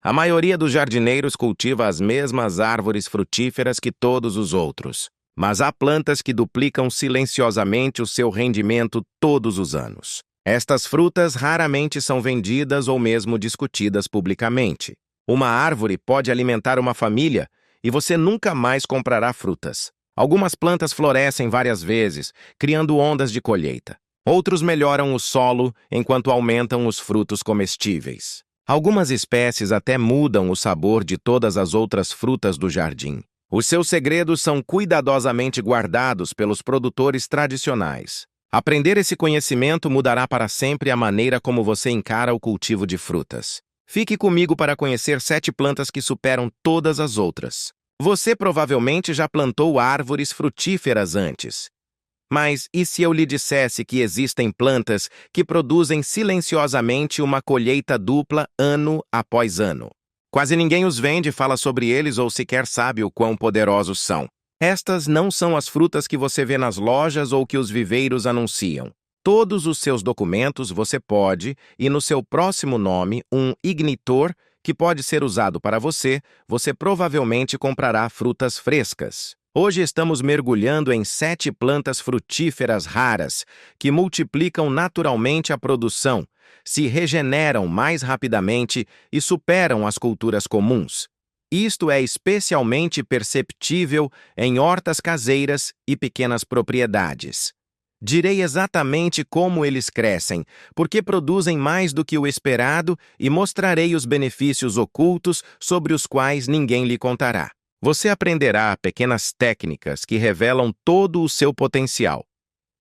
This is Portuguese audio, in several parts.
A maioria dos jardineiros cultiva as mesmas árvores frutíferas que todos os outros, mas há plantas que duplicam silenciosamente o seu rendimento todos os anos. Estas frutas raramente são vendidas ou mesmo discutidas publicamente. Uma árvore pode alimentar uma família e você nunca mais comprará frutas. Algumas plantas florescem várias vezes, criando ondas de colheita. Outros melhoram o solo enquanto aumentam os frutos comestíveis. Algumas espécies até mudam o sabor de todas as outras frutas do jardim. Os seus segredos são cuidadosamente guardados pelos produtores tradicionais. Aprender esse conhecimento mudará para sempre a maneira como você encara o cultivo de frutas. Fique comigo para conhecer 7 plantas que superam todas as outras. Você provavelmente já plantou árvores frutíferas antes. Mas e se eu lhe dissesse que existem plantas que produzem silenciosamente uma colheita dupla ano após ano? Quase ninguém os vende, fala sobre eles ou sequer sabe o quão poderosos são. Estas não são as frutas que você vê nas lojas ou que os viveiros anunciam. Todos os seus documentos você pode, e no seu próximo nome, um ignitor, que pode ser usado para você provavelmente comprará frutas frescas. Hoje estamos mergulhando em 7 plantas frutíferas raras que multiplicam naturalmente a produção, se regeneram mais rapidamente e superam as culturas comuns. Isto é especialmente perceptível em hortas caseiras e pequenas propriedades. Direi exatamente como eles crescem, porque produzem mais do que o esperado e mostrarei os benefícios ocultos sobre os quais ninguém lhe contará. Você aprenderá pequenas técnicas que revelam todo o seu potencial.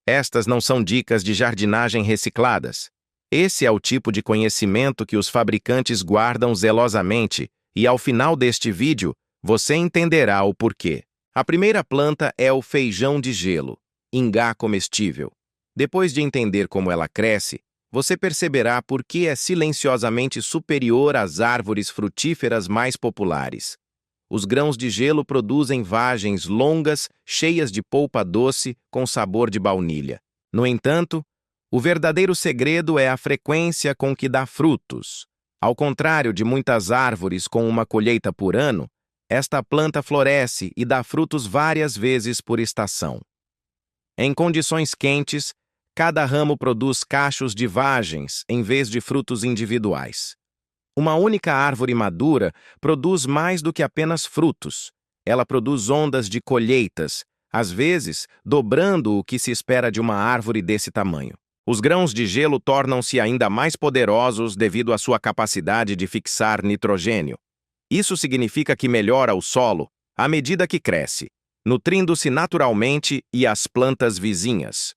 Estas não são dicas de jardinagem recicladas. Esse é o tipo de conhecimento que os fabricantes guardam zelosamente e, ao final deste vídeo, você entenderá o porquê. A primeira planta é o feijão de gelo, ingá comestível. Depois de entender como ela cresce, você perceberá por que é silenciosamente superior às árvores frutíferas mais populares. Os grãos de gelo produzem vagens longas, cheias de polpa doce com sabor de baunilha. No entanto, o verdadeiro segredo é a frequência com que dá frutos. Ao contrário de muitas árvores com uma colheita por ano, esta planta floresce e dá frutos várias vezes por estação. Em condições quentes, cada ramo produz cachos de vagens em vez de frutos individuais. Uma única árvore madura produz mais do que apenas frutos. Ela produz ondas de colheitas, às vezes dobrando o que se espera de uma árvore desse tamanho. Os grãos de gelo tornam-se ainda mais poderosos devido à sua capacidade de fixar nitrogênio. Isso significa que melhora o solo à medida que cresce, nutrindo-se naturalmente e as plantas vizinhas.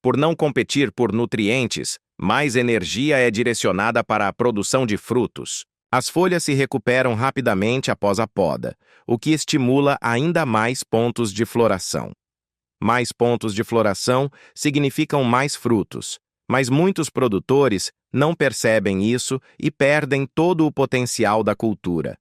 Por não competir por nutrientes, mais energia é direcionada para a produção de frutos. As folhas se recuperam rapidamente após a poda, o que estimula ainda mais pontos de floração. Mais pontos de floração significam mais frutos, mas muitos produtores não percebem isso e perdem todo o potencial da cultura.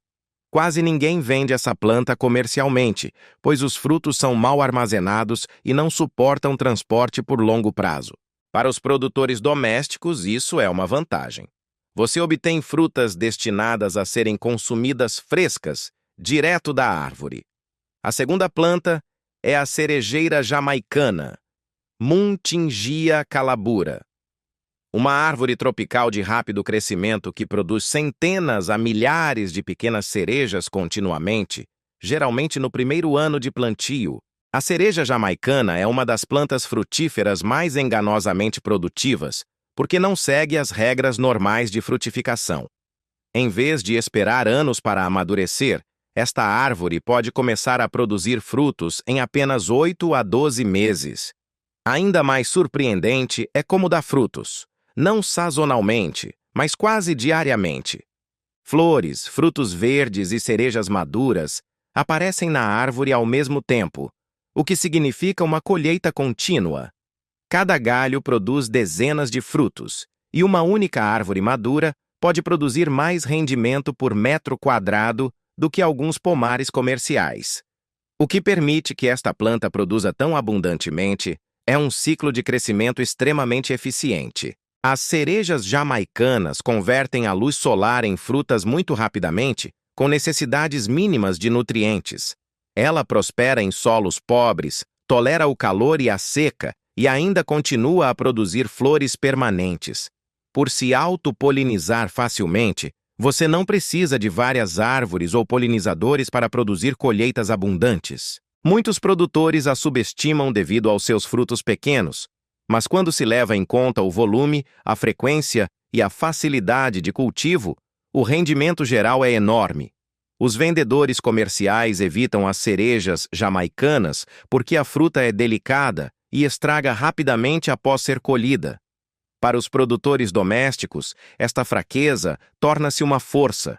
Quase ninguém vende essa planta comercialmente, pois os frutos são mal armazenados e não suportam transporte por longo prazo. Para os produtores domésticos, isso é uma vantagem. Você obtém frutas destinadas a serem consumidas frescas, direto da árvore. A segunda planta é a cerejeira jamaicana, Muntingia calabura. Uma árvore tropical de rápido crescimento que produz centenas a milhares de pequenas cerejas continuamente, geralmente no primeiro ano de plantio. A cereja jamaicana é uma das plantas frutíferas mais enganosamente produtivas, porque não segue as regras normais de frutificação. Em vez de esperar anos para amadurecer, esta árvore pode começar a produzir frutos em apenas 8 a 12 meses. Ainda mais surpreendente é como dá frutos, não sazonalmente, mas quase diariamente. Flores, frutos verdes e cerejas maduras aparecem na árvore ao mesmo tempo, o que significa uma colheita contínua. Cada galho produz dezenas de frutos, e uma única árvore madura pode produzir mais rendimento por metro quadrado do que alguns pomares comerciais. O que permite que esta planta produza tão abundantemente é um ciclo de crescimento extremamente eficiente. As cerejas jamaicanas convertem a luz solar em frutas muito rapidamente, com necessidades mínimas de nutrientes. Ela prospera em solos pobres, tolera o calor e a seca e ainda continua a produzir flores permanentes. Por se autopolinizar facilmente, você não precisa de várias árvores ou polinizadores para produzir colheitas abundantes. Muitos produtores a subestimam devido aos seus frutos pequenos, mas quando se leva em conta o volume, a frequência e a facilidade de cultivo, o rendimento geral é enorme. Os vendedores comerciais evitam as cerejas jamaicanas porque a fruta é delicada e estraga rapidamente após ser colhida. Para os produtores domésticos, esta fraqueza torna-se uma força.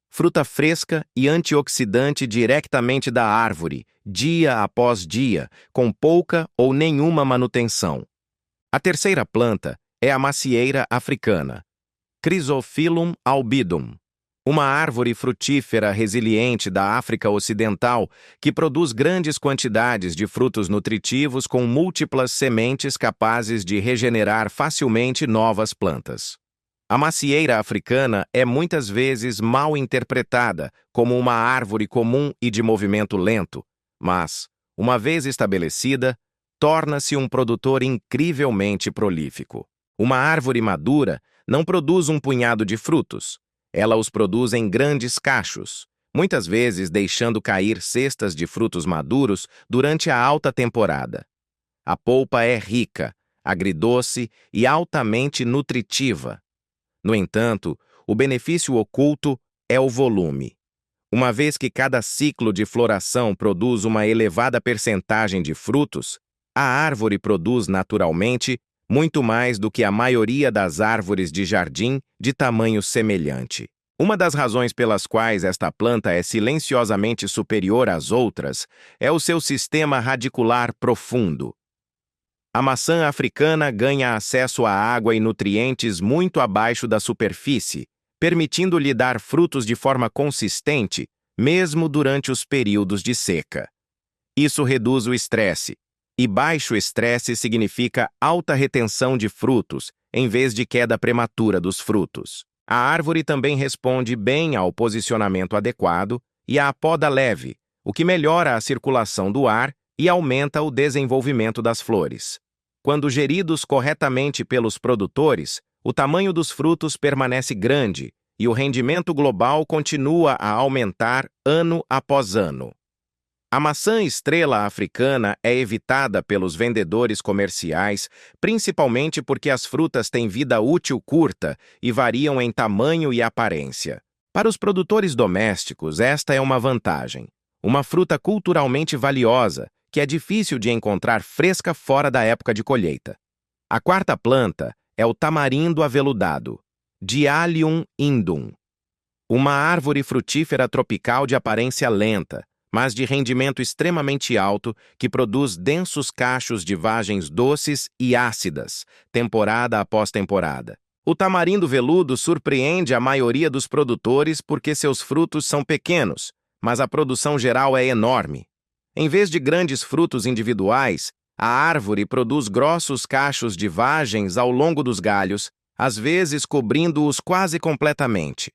Fruta fresca e antioxidante diretamente da árvore, dia após dia, com pouca ou nenhuma manutenção. A terceira planta é a macieira africana, Chrysophyllum albidum, uma árvore frutífera resiliente da África Ocidental que produz grandes quantidades de frutos nutritivos com múltiplas sementes capazes de regenerar facilmente novas plantas. A macieira africana é muitas vezes mal interpretada como uma árvore comum e de movimento lento, mas, uma vez estabelecida, torna-se um produtor incrivelmente prolífico. Uma árvore madura não produz um punhado de frutos. Ela os produz em grandes cachos, muitas vezes deixando cair cestas de frutos maduros durante a alta temporada. A polpa é rica, agridoce e altamente nutritiva. No entanto, o benefício oculto é o volume. Uma vez que cada ciclo de floração produz uma elevada percentagem de frutos, a árvore produz naturalmente muito mais do que a maioria das árvores de jardim de tamanho semelhante. Uma das razões pelas quais esta planta é silenciosamente superior às outras é o seu sistema radicular profundo. A maçã africana ganha acesso à água e nutrientes muito abaixo da superfície, permitindo-lhe dar frutos de forma consistente, mesmo durante os períodos de seca. Isso reduz o estresse, e baixo estresse significa alta retenção de frutos, em vez de queda prematura dos frutos. A árvore também responde bem ao posicionamento adequado e à poda leve, o que melhora a circulação do ar e aumenta o desenvolvimento das flores. Quando geridos corretamente pelos produtores, o tamanho dos frutos permanece grande e o rendimento global continua a aumentar ano após ano. A maçã estrela africana é evitada pelos vendedores comerciais, principalmente porque as frutas têm vida útil curta e variam em tamanho e aparência. Para os produtores domésticos, esta é uma vantagem. Uma fruta culturalmente valiosa, que é difícil de encontrar fresca fora da época de colheita. A quarta planta é o tamarindo aveludado, Dialium indum. Uma árvore frutífera tropical de aparência lenta, mas de rendimento extremamente alto, que produz densos cachos de vagens doces e ácidas, temporada após temporada. O tamarindo veludo surpreende a maioria dos produtores porque seus frutos são pequenos, mas a produção geral é enorme. Em vez de grandes frutos individuais, a árvore produz grossos cachos de vagens ao longo dos galhos, às vezes cobrindo-os quase completamente.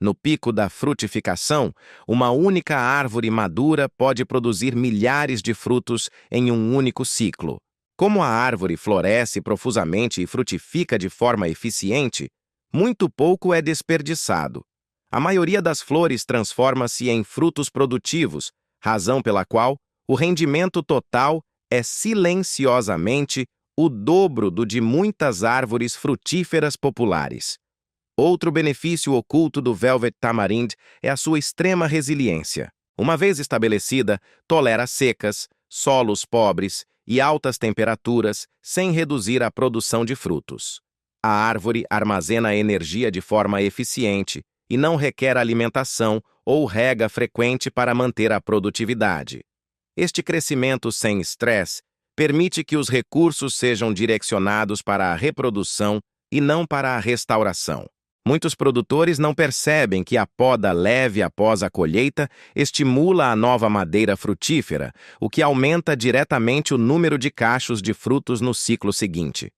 No pico da frutificação, uma única árvore madura pode produzir milhares de frutos em um único ciclo. Como a árvore floresce profusamente e frutifica de forma eficiente, muito pouco é desperdiçado. A maioria das flores transforma-se em frutos produtivos, razão pela qual o rendimento total é silenciosamente o dobro do de muitas árvores frutíferas populares. Outro benefício oculto do Velvet Tamarind é a sua extrema resiliência. Uma vez estabelecida, tolera secas, solos pobres e altas temperaturas sem reduzir a produção de frutos. A árvore armazena energia de forma eficiente e não requer alimentação ou rega frequente para manter a produtividade. Este crescimento sem estresse permite que os recursos sejam direcionados para a reprodução e não para a restauração. Muitos produtores não percebem que a poda leve após a colheita estimula a nova madeira frutífera, o que aumenta diretamente o número de cachos de frutos no ciclo seguinte.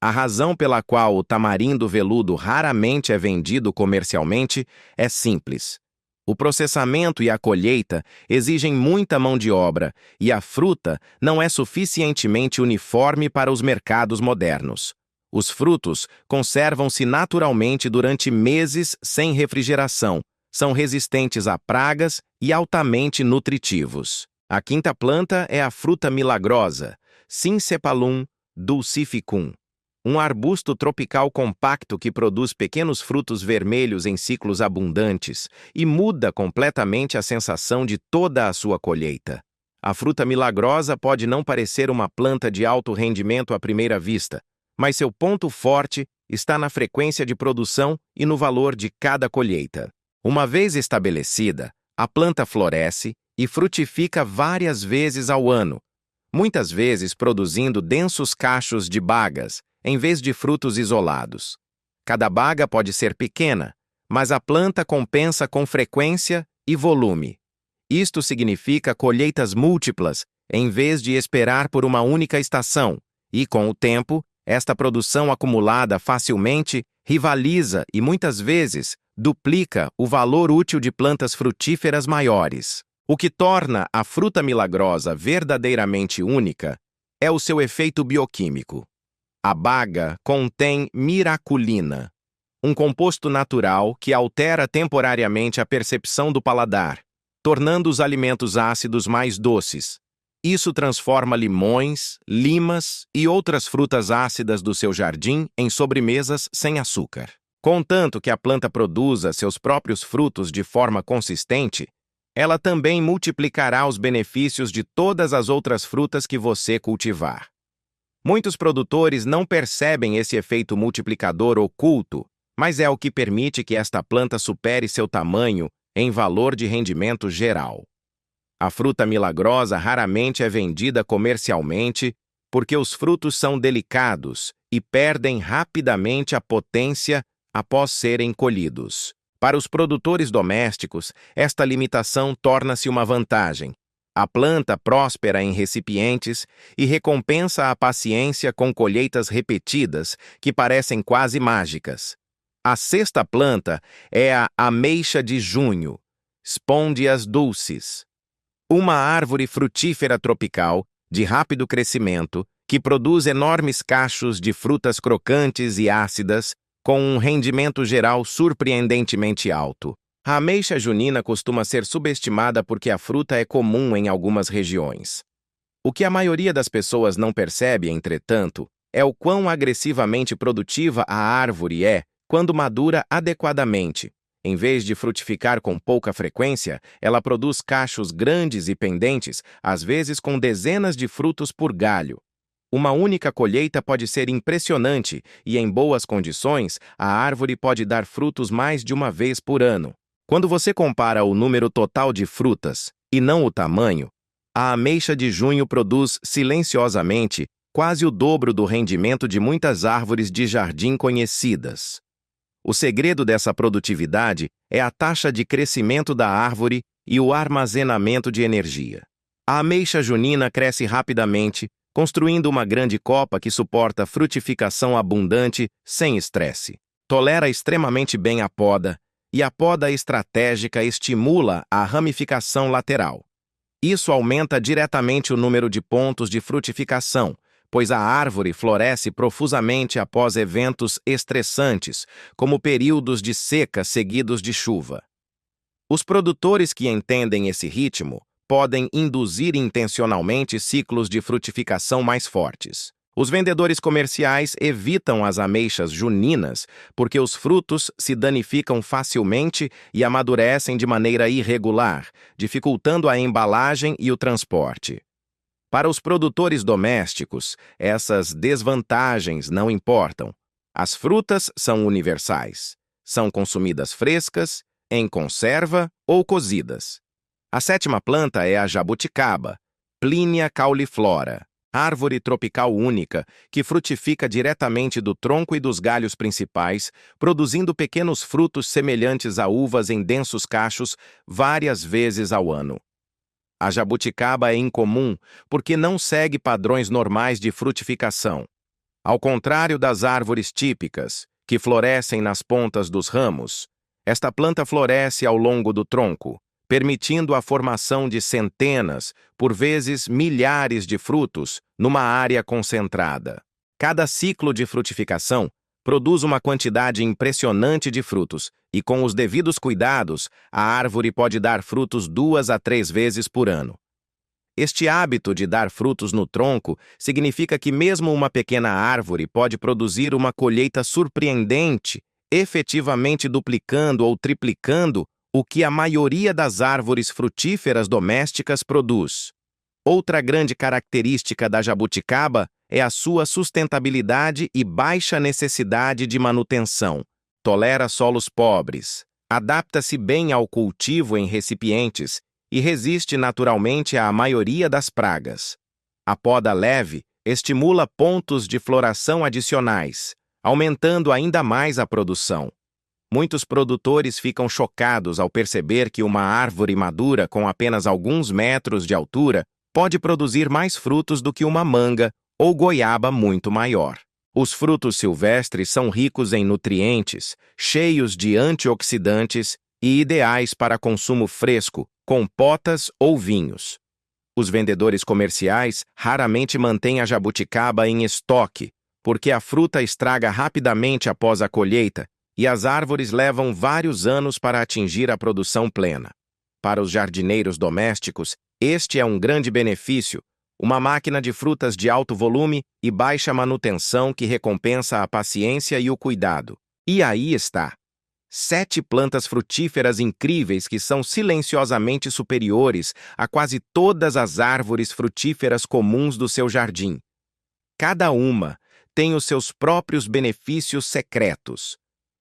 A razão pela qual o tamarindo veludo raramente é vendido comercialmente é simples. O processamento e a colheita exigem muita mão de obra e a fruta não é suficientemente uniforme para os mercados modernos. Os frutos conservam-se naturalmente durante meses sem refrigeração, são resistentes a pragas e altamente nutritivos. A quinta planta é a fruta milagrosa, Cincepalum dulcificum. Um arbusto tropical compacto que produz pequenos frutos vermelhos em ciclos abundantes e muda completamente a sensação de toda a sua colheita. A fruta milagrosa pode não parecer uma planta de alto rendimento à primeira vista, mas seu ponto forte está na frequência de produção e no valor de cada colheita. Uma vez estabelecida, a planta floresce e frutifica várias vezes ao ano, muitas vezes produzindo densos cachos de bagas, em vez de frutos isolados. Cada baga pode ser pequena, mas a planta compensa com frequência e volume. Isto significa colheitas múltiplas, em vez de esperar por uma única estação, e, com o tempo, esta produção acumulada facilmente rivaliza e, muitas vezes, duplica o valor útil de plantas frutíferas maiores. O que torna a fruta milagrosa verdadeiramente única é o seu efeito bioquímico. A baga contém miraculina, um composto natural que altera temporariamente a percepção do paladar, tornando os alimentos ácidos mais doces. Isso transforma limões, limas e outras frutas ácidas do seu jardim em sobremesas sem açúcar. Contanto que a planta produza seus próprios frutos de forma consistente, ela também multiplicará os benefícios de todas as outras frutas que você cultivar. Muitos produtores não percebem esse efeito multiplicador oculto, mas é o que permite que esta planta supere seu tamanho em valor de rendimento geral. A fruta milagrosa raramente é vendida comercialmente porque os frutos são delicados e perdem rapidamente a potência após serem colhidos. Para os produtores domésticos, esta limitação torna-se uma vantagem. A planta próspera em recipientes e recompensa a paciência com colheitas repetidas que parecem quase mágicas. A sexta planta é a ameixa de junho, Spondias dulcis. Uma árvore frutífera tropical, de rápido crescimento, que produz enormes cachos de frutas crocantes e ácidas, com um rendimento geral surpreendentemente alto. A ameixa junina costuma ser subestimada porque a fruta é comum em algumas regiões. O que a maioria das pessoas não percebe, entretanto, é o quão agressivamente produtiva a árvore é quando madura adequadamente. Em vez de frutificar com pouca frequência, ela produz cachos grandes e pendentes, às vezes com dezenas de frutos por galho. Uma única colheita pode ser impressionante e, em boas condições, a árvore pode dar frutos mais de uma vez por ano. Quando você compara o número total de frutas, e não o tamanho, a ameixa de junho produz silenciosamente quase o dobro do rendimento de muitas árvores de jardim conhecidas. O segredo dessa produtividade é a taxa de crescimento da árvore e o armazenamento de energia. A ameixa junina cresce rapidamente, construindo uma grande copa que suporta frutificação abundante sem estresse. Tolera extremamente bem a poda, e a poda estratégica estimula a ramificação lateral. Isso aumenta diretamente o número de pontos de frutificação, pois a árvore floresce profusamente após eventos estressantes, como períodos de seca seguidos de chuva. Os produtores que entendem esse ritmo podem induzir intencionalmente ciclos de frutificação mais fortes. Os vendedores comerciais evitam as ameixas juninas porque os frutos se danificam facilmente e amadurecem de maneira irregular, dificultando a embalagem e o transporte. Para os produtores domésticos, essas desvantagens não importam. As frutas são universais. São consumidas frescas, em conserva ou cozidas. A sétima planta é a jabuticaba, Plinia cauliflora, árvore tropical única que frutifica diretamente do tronco e dos galhos principais, produzindo pequenos frutos semelhantes a uvas em densos cachos várias vezes ao ano. A jabuticaba é incomum porque não segue padrões normais de frutificação. Ao contrário das árvores típicas, que florescem nas pontas dos ramos, esta planta floresce ao longo do tronco, permitindo a formação de centenas, por vezes milhares de frutos numa área concentrada. Cada ciclo de frutificação produz uma quantidade impressionante de frutos e, com os devidos cuidados, a árvore pode dar frutos 2 a 3 vezes por ano. Este hábito de dar frutos no tronco significa que mesmo uma pequena árvore pode produzir uma colheita surpreendente, efetivamente duplicando ou triplicando o que a maioria das árvores frutíferas domésticas produz. Outra grande característica da jabuticaba é a sua sustentabilidade e baixa necessidade de manutenção. Tolera solos pobres, adapta-se bem ao cultivo em recipientes e resiste naturalmente à maioria das pragas. A poda leve estimula pontos de floração adicionais, aumentando ainda mais a produção. Muitos produtores ficam chocados ao perceber que uma árvore madura com apenas alguns metros de altura pode produzir mais frutos do que uma manga ou goiaba muito maior. Os frutos silvestres são ricos em nutrientes, cheios de antioxidantes e ideais para consumo fresco, compotas ou vinhos. Os vendedores comerciais raramente mantêm a jabuticaba em estoque, porque a fruta estraga rapidamente após a colheita e as árvores levam vários anos para atingir a produção plena. Para os jardineiros domésticos, este é um grande benefício, uma máquina de frutas de alto volume e baixa manutenção que recompensa a paciência e o cuidado. E aí está! 7 plantas frutíferas incríveis que são silenciosamente superiores a quase todas as árvores frutíferas comuns do seu jardim. Cada uma tem os seus próprios benefícios secretos.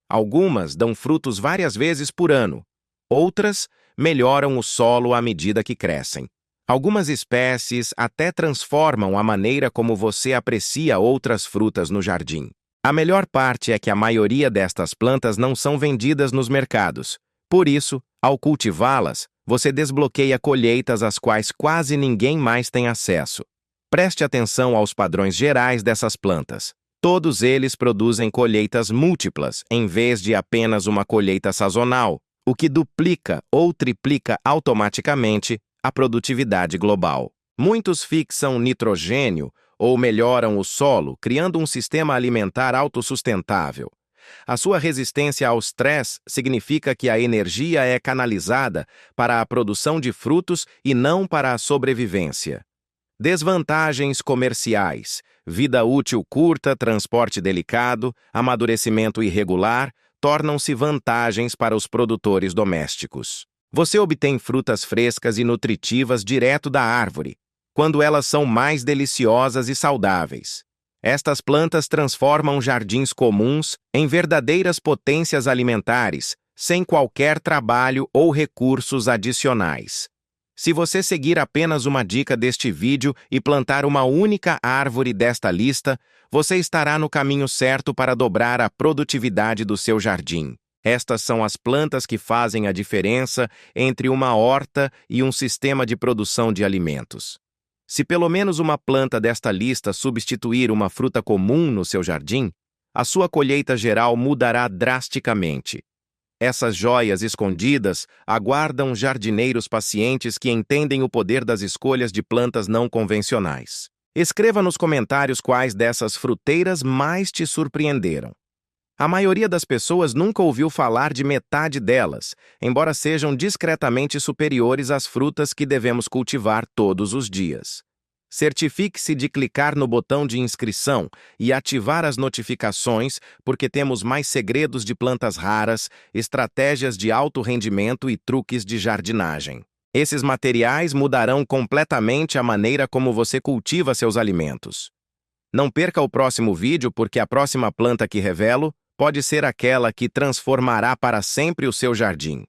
Algumas dão frutos várias vezes por ano. Outras melhoram o solo à medida que crescem. Algumas espécies até transformam a maneira como você aprecia outras frutas no jardim. A melhor parte é que a maioria destas plantas não são vendidas nos mercados. Por isso, ao cultivá-las, você desbloqueia colheitas às quais quase ninguém mais tem acesso. Preste atenção aos padrões gerais dessas plantas. Todos eles produzem colheitas múltiplas, em vez de apenas uma colheita sazonal, o que duplica ou triplica automaticamente a produtividade global. Muitos fixam nitrogênio ou melhoram o solo, criando um sistema alimentar autossustentável. A sua resistência ao estresse significa que a energia é canalizada para a produção de frutos e não para a sobrevivência. Desvantagens comerciais: vida útil curta, transporte delicado, amadurecimento irregular, tornam-se vantagens para os produtores domésticos. Você obtém frutas frescas e nutritivas direto da árvore, quando elas são mais deliciosas e saudáveis. Estas plantas transformam jardins comuns em verdadeiras potências alimentares, sem qualquer trabalho ou recursos adicionais. Se você seguir apenas uma dica deste vídeo e plantar uma única árvore desta lista, você estará no caminho certo para dobrar a produtividade do seu jardim. Estas são as plantas que fazem a diferença entre uma horta e um sistema de produção de alimentos. Se pelo menos uma planta desta lista substituir uma fruta comum no seu jardim, a sua colheita geral mudará drasticamente. Essas joias escondidas aguardam jardineiros pacientes que entendem o poder das escolhas de plantas não convencionais. Escreva nos comentários quais dessas fruteiras mais te surpreenderam. A maioria das pessoas nunca ouviu falar de metade delas, embora sejam discretamente superiores às frutas que devemos cultivar todos os dias. Certifique-se de clicar no botão de inscrição e ativar as notificações, porque temos mais segredos de plantas raras, estratégias de alto rendimento e truques de jardinagem. Esses materiais mudarão completamente a maneira como você cultiva seus alimentos. Não perca o próximo vídeo, porque a próxima planta que revelo pode ser aquela que transformará para sempre o seu jardim.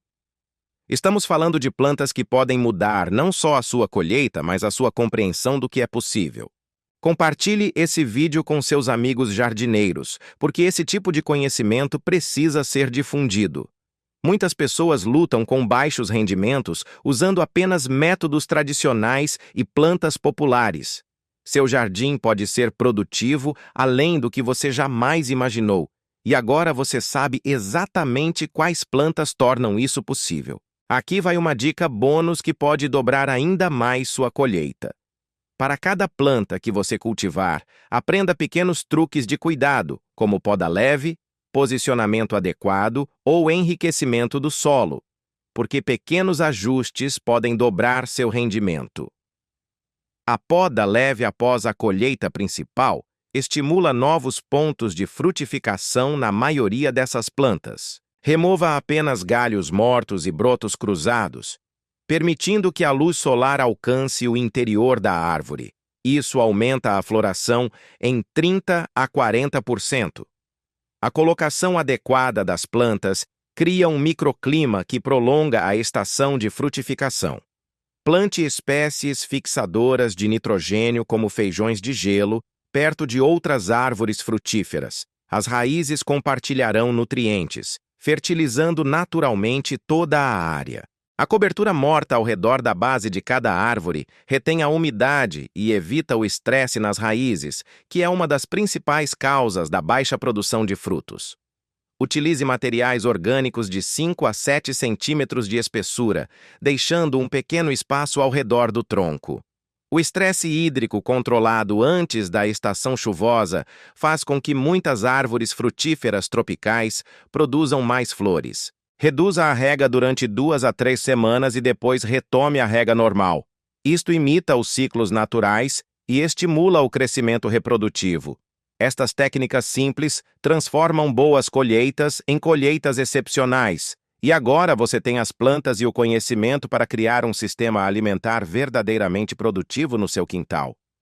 Estamos falando de plantas que podem mudar não só a sua colheita, mas a sua compreensão do que é possível. Compartilhe esse vídeo com seus amigos jardineiros, porque esse tipo de conhecimento precisa ser difundido. Muitas pessoas lutam com baixos rendimentos usando apenas métodos tradicionais e plantas populares. Seu jardim pode ser produtivo além do que você jamais imaginou, e agora você sabe exatamente quais plantas tornam isso possível. Aqui vai uma dica bônus que pode dobrar ainda mais sua colheita. Para cada planta que você cultivar, aprenda pequenos truques de cuidado, como poda leve, posicionamento adequado ou enriquecimento do solo, porque pequenos ajustes podem dobrar seu rendimento. A poda leve após a colheita principal estimula novos pontos de frutificação na maioria dessas plantas. Remova apenas galhos mortos e brotos cruzados, permitindo que a luz solar alcance o interior da árvore. Isso aumenta a floração em 30 a 40%. A colocação adequada das plantas cria um microclima que prolonga a estação de frutificação. Plante espécies fixadoras de nitrogênio como feijões de gelo, perto de outras árvores frutíferas. As raízes compartilharão nutrientes, fertilizando naturalmente toda a área. A cobertura morta ao redor da base de cada árvore retém a umidade e evita o estresse nas raízes, que é uma das principais causas da baixa produção de frutos. Utilize materiais orgânicos de 5 a 7 centímetros de espessura, deixando um pequeno espaço ao redor do tronco. O estresse hídrico controlado antes da estação chuvosa faz com que muitas árvores frutíferas tropicais produzam mais flores. Reduza a rega durante 2 a 3 semanas e depois retome a rega normal. Isto imita os ciclos naturais e estimula o crescimento reprodutivo. Estas técnicas simples transformam boas colheitas em colheitas excepcionais. E agora você tem as plantas e o conhecimento para criar um sistema alimentar verdadeiramente produtivo no seu quintal.